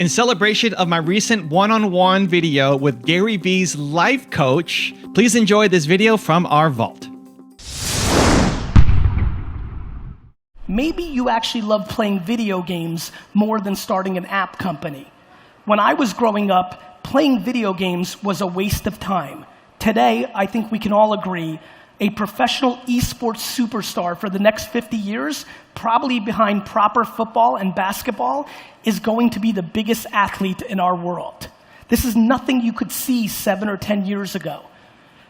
In celebration of my recent one-on-one video with Gary V's life coach, please enjoy this video from our vault. Maybe you actually love playing video games more than starting an app company. When I was growing up, playing video games was a waste of time. Today, I think we can all agree, a professional esports superstar for the next 50 years, probably behind proper football and basketball, is going to be the biggest athlete in our world. This is nothing you could see 7 or 10 years ago.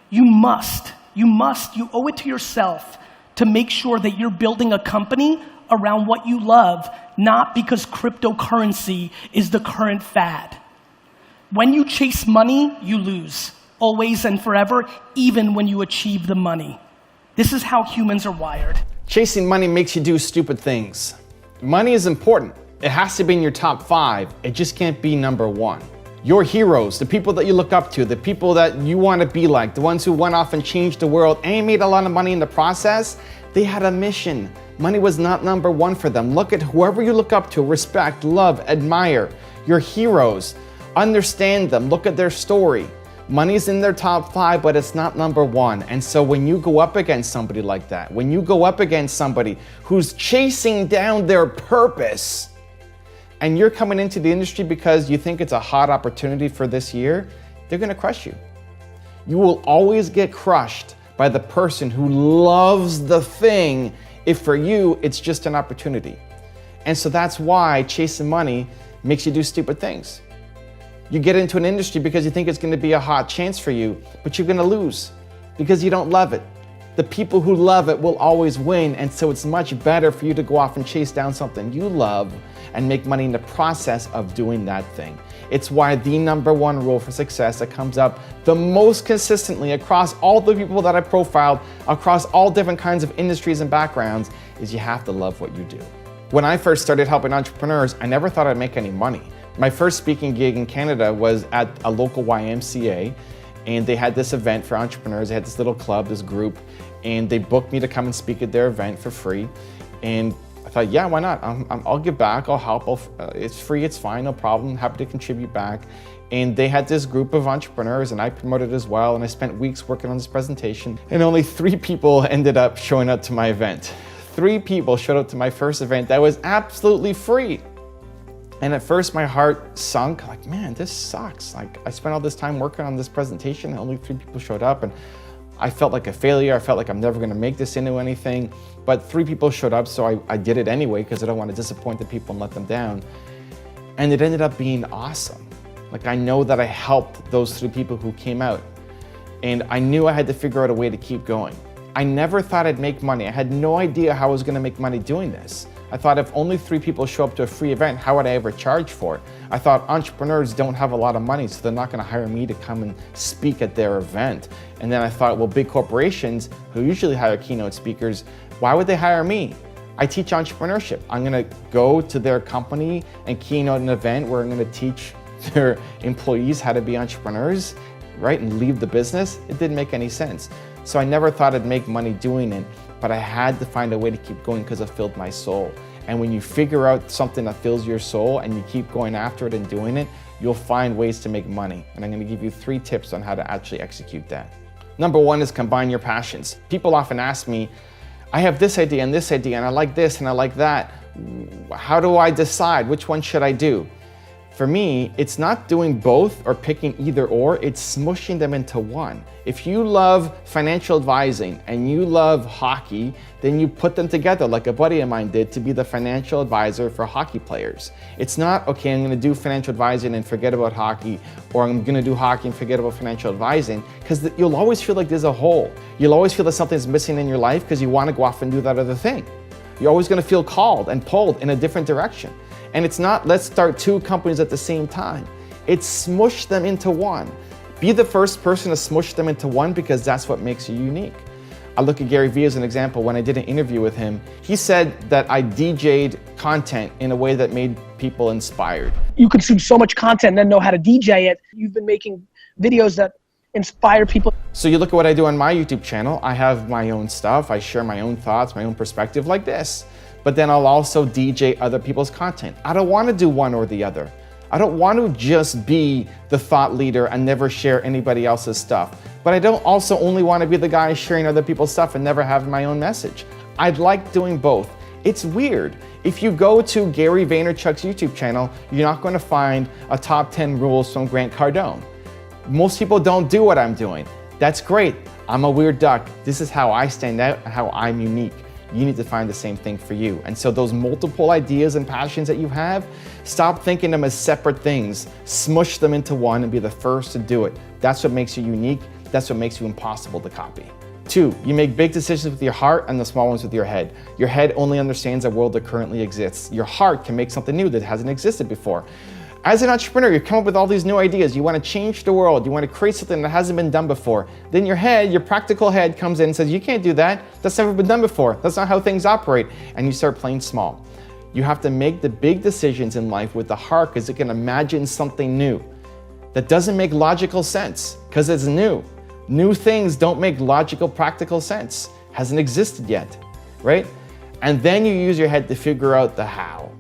You owe it to yourself to make sure that you're building a company around what you love, not because cryptocurrency is the current fad. When you chase money, you lose. Always and forever, even when you achieve the money. This is how humans are wired. Chasing money makes you do stupid things. Money is important. It has to be in your top 5. It just can't be number 1. Your heroes, the people that you look up to, the people that you want to be like, the ones who went off and changed the world and made a lot of money in the process, they had a mission. Money was not number 1 for them. Look at whoever you look up to, respect, love, admire. Your heroes, understand them, look at their story. Money's in their top 5, but it's not number 1. And so when you go up against somebody like that, when you go up against somebody who's chasing down their purpose, and you're coming into the industry because you think it's a hot opportunity for this year, they're gonna crush you. You will always get crushed by the person who loves the thing if for you, it's just an opportunity. And so that's why chasing money makes you do stupid things. You get into an industry because you think it's gonna be a hot chance for you, but you're gonna lose because you don't love it. The people who love it will always win, and so it's much better for you to go off and chase down something you love and make money in the process of doing that thing. It's why the number 1 rule for success that comes up the most consistently across all the people that I profiled, across all different kinds of industries and backgrounds, is you have to love what you do. When I first started helping entrepreneurs, I never thought I'd make any money. My first speaking gig in Canada was at a local YMCA, and they had this event for entrepreneurs. They had this little club, this group, and they booked me to come and speak at their event for free. And I thought, yeah, why not? I'll give back, I'll help, it's free, it's fine, no problem, happy to contribute back. And they had this group of entrepreneurs, and I promoted as well, and I spent weeks working on this presentation, and only 3 people ended up showing up to my event. 3 people showed up to my first event that was absolutely free. And at first my heart sunk, like, man, this sucks. Like, I spent all this time working on this presentation and only 3 people showed up, and I felt like a failure. I felt like I'm never gonna make this into anything, but 3 people showed up, so I did it anyway because I don't want to disappoint the people and let them down. And it ended up being awesome. Like, I know that I helped those 3 people who came out, and I knew I had to figure out a way to keep going. I never thought I'd make money. I had no idea how I was gonna make money doing this. I thought if only 3 people show up to a free event, how would I ever charge for it? I thought entrepreneurs don't have a lot of money, so they're not gonna hire me to come and speak at their event. And then I thought, well, big corporations who usually hire keynote speakers, why would they hire me? I teach entrepreneurship. I'm gonna go to their company and keynote an event where I'm gonna teach their employees how to be entrepreneurs, right? And leave the business. It didn't make any sense. So I never thought I'd make money doing it, but I had to find a way to keep going because it filled my soul. And when you figure out something that fills your soul and you keep going after it and doing it, you'll find ways to make money. And I'm gonna give you 3 tips on how to actually execute that. Number 1 is combine your passions. People often ask me, I have this idea and I like this and I like that. How do I decide? Which one should I do? For me, it's not doing both or picking either or, it's smushing them into one. If you love financial advising and you love hockey, then you put them together like a buddy of mine did to be the financial advisor for hockey players. It's not, okay, I'm gonna do financial advising and forget about hockey, or I'm gonna do hockey and forget about financial advising, because you'll always feel like there's a hole. You'll always feel that something's missing in your life because you wanna go off and do that other thing. You're always gonna feel called and pulled in a different direction. And it's not, let's start 2 companies at the same time. It's smush them into one. Be the first person to smush them into one because that's what makes you unique. I look at Gary Vee as an example. When I did an interview with him, he said that I DJ'd content in a way that made people inspired. You consume so much content and then know how to DJ it. You've been making videos that inspire people. So you look at what I do on my YouTube channel. I have my own stuff. I share my own thoughts, my own perspective like this. But then I'll also DJ other people's content. I don't want to do one or the other. I don't want to just be the thought leader and never share anybody else's stuff. But I don't also only want to be the guy sharing other people's stuff and never have my own message. I'd like doing both. It's weird. If you go to Gary Vaynerchuk's YouTube channel, you're not going to find a top 10 rules from Grant Cardone. Most people don't do what I'm doing. That's great. I'm a weird duck. This is how I stand out and how I'm unique. You need to find the same thing for you. And so those multiple ideas and passions that you have, stop thinking them as separate things. Smush them into one and be the first to do it. That's what makes you unique. That's what makes you impossible to copy. 2, you make big decisions with your heart and the small ones with your head. Your head only understands a world that currently exists. Your heart can make something new that hasn't existed before. As an entrepreneur, you come up with all these new ideas. You want to change the world. You want to create something that hasn't been done before. Then your head, your practical head comes in and says, you can't do that. That's never been done before. That's not how things operate. And you start playing small. You have to make the big decisions in life with the heart because it can imagine something new that doesn't make logical sense because it's new. New things don't make logical, practical sense. Hasn't existed yet, right? And then you use your head to figure out the how.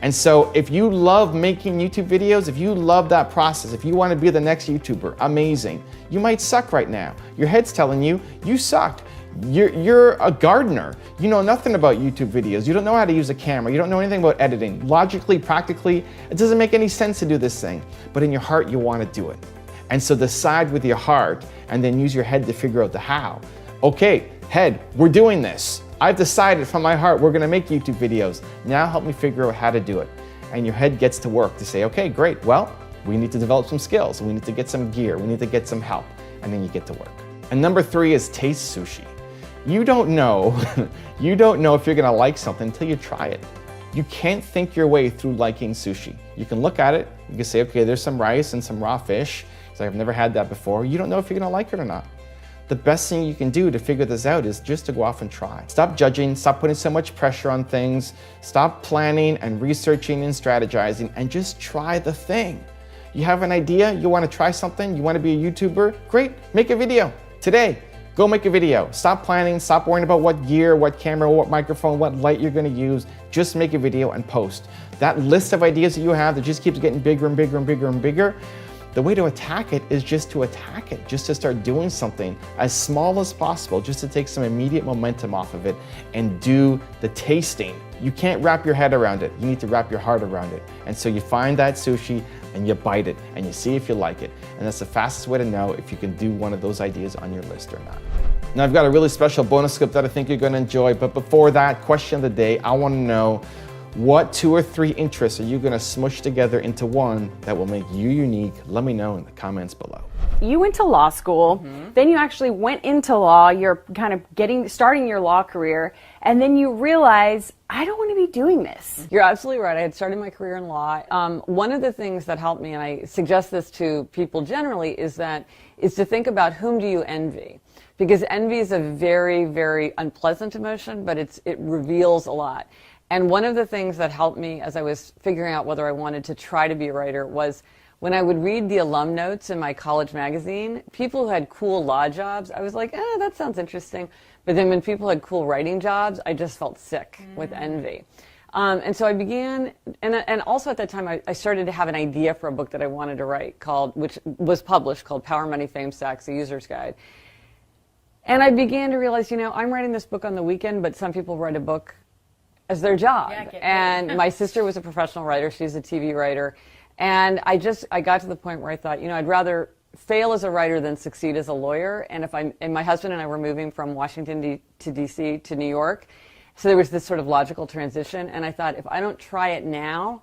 And so if you love making YouTube videos, if you love that process, if you want to be the next YouTuber, amazing. You might suck right now. Your head's telling you, you suck. You're a gardener. You know nothing about YouTube videos. You don't know how to use a camera. You don't know anything about editing. Logically, practically, it doesn't make any sense to do this thing. But in your heart, you want to do it. And so decide with your heart and then use your head to figure out the how. Okay, head, we're doing this. I've decided from my heart we're going to make YouTube videos. Now help me figure out how to do it. And your head gets to work to say, okay, great. Well, we need to develop some skills. We need to get some gear. We need to get some help. And then you get to work. And number 3 is taste sushi. You don't know if you're going to like something until you try it. You can't think your way through liking sushi. You can look at it. You can say, okay, there's some rice and some raw fish. So I've never had that before. You don't know if you're going to like it or not. The best thing you can do to figure this out is just to go off and try. Stop judging, stop putting so much pressure on things, stop planning and researching and strategizing, and just try the thing. You have an idea, you want to try something, you want to be a YouTuber, great, make a video today. Go make a video. Stop planning, stop worrying about what gear, what camera, what microphone, what light you're going to use. Just make a video and post. That list of ideas that you have that just keeps getting bigger and bigger and bigger and bigger, the way to attack it is just to attack it, just to start doing something as small as possible, just to take some immediate momentum off of it and do the tasting. You can't wrap your head around it. You need to wrap your heart around it. And so you find that sushi and you bite it and you see if you like it. And that's the fastest way to know if you can do one of those ideas on your list or not. Now I've got a really special bonus clip that I think you're going to enjoy. But before that, question of the day, I want to know, what 2 or 3 interests are you going to smush together into one that will make you unique? Let me know in the comments below. You went to law school, then you actually went into law, you're kind of starting your law career, and then you realize, I don't want to be doing this. You're absolutely right. I had started my career in law. One of the things that helped me, and I suggest this to people generally, is to think about whom do you envy. Because envy is a very, very unpleasant emotion, but it reveals a lot. And one of the things that helped me as I was figuring out whether I wanted to try to be a writer was when I would read the alum notes in my college magazine, people who had cool law jobs, I was like, that sounds interesting. But then when people had cool writing jobs, I just felt sick with envy. And so I began, and also at that time, I started to have an idea for a book that I wanted to write which was published, called Power, Money, Fame, Stacks, A User's Guide. And I began to realize, I'm writing this book on the weekend, but some people write a book as their job. And my sister was a professional writer. She's a TV writer. And I got to the point where I thought, I'd rather fail as a writer than succeed as a lawyer. And my husband and I were moving from Washington to DC to New York. So there was this sort of logical transition. And I thought, if I don't try it now,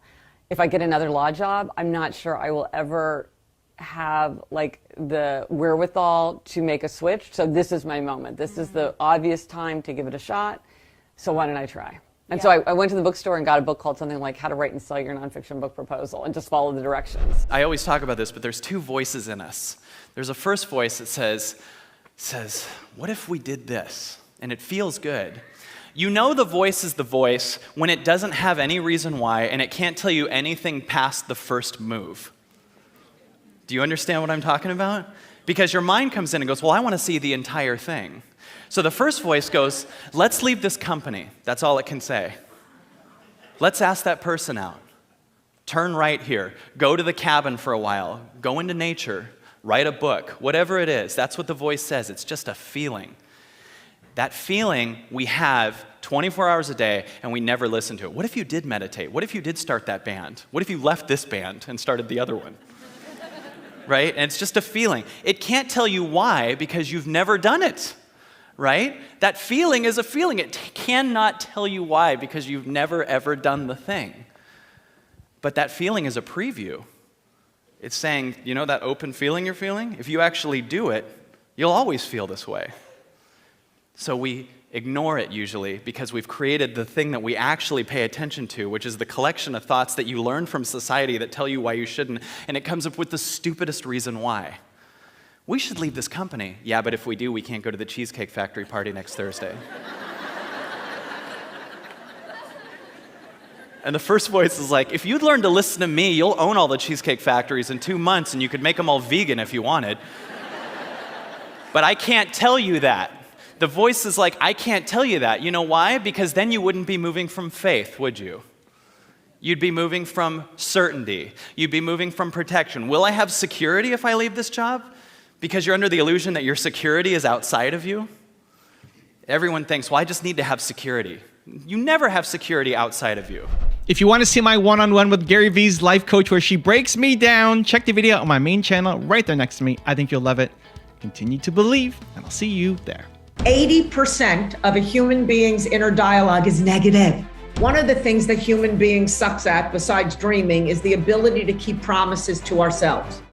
if I get another law job, I'm not sure I will ever have the wherewithal to make a switch. So this is my moment. This is the obvious time to give it a shot. So why don't I try? And so I went to the bookstore and got a book called something like How to Write and Sell Your Nonfiction Book Proposal, and just followed the directions. I always talk about this, but there's 2 voices in us. There's a first voice that says, what if we did this? And it feels good. You know the voice is the voice when it doesn't have any reason why, and it can't tell you anything past the first move. Do you understand what I'm talking about? Because your mind comes in and goes, well, I want to see the entire thing. So the first voice goes, let's leave this company. That's all it can say. Let's ask that person out. turn right here, go to the cabin for a while, go into nature, write a book, whatever it is. That's what the voice says. It's just a feeling. That feeling we have 24 hours a day, and we never listen to it. What if you did meditate? What if you did start that band? What if you left this band and started the other one? Right? And it's just a feeling. It can't tell you why because you've never done it. Right? That feeling is a feeling. It cannot tell you why because you've never ever done the thing. But that feeling is a preview. It's saying, you know that open feeling you're feeling? If you actually do it, you'll always feel this way. So we ignore it usually because we've created the thing that we actually pay attention to, which is the collection of thoughts that you learn from society that tell you why you shouldn't, and it comes up with the stupidest reason why. We should leave this company. Yeah, but if we do, we can't go to the Cheesecake Factory party next Thursday. And the first voice is like, if you'd learn to listen to me, you'll own all the Cheesecake Factories in 2 months and you could make them all vegan if you wanted. But I can't tell you that. The voice is like, I can't tell you that. You know why? Because then you wouldn't be moving from faith, would you? You'd be moving from certainty. You'd be moving from protection. Will I have security if I leave this job? Because you're under the illusion that your security is outside of you? Everyone thinks, well, I just need to have security. You never have security outside of you. If you want to see my one-on-one with Gary V's life coach where she breaks me down, check the video on my main channel right there next to me. I think you'll love it. Continue to believe, and I'll see you there. 80% of a human being's inner dialogue is negative. One of the things that human beings sucks at, besides dreaming, is the ability to keep promises to ourselves.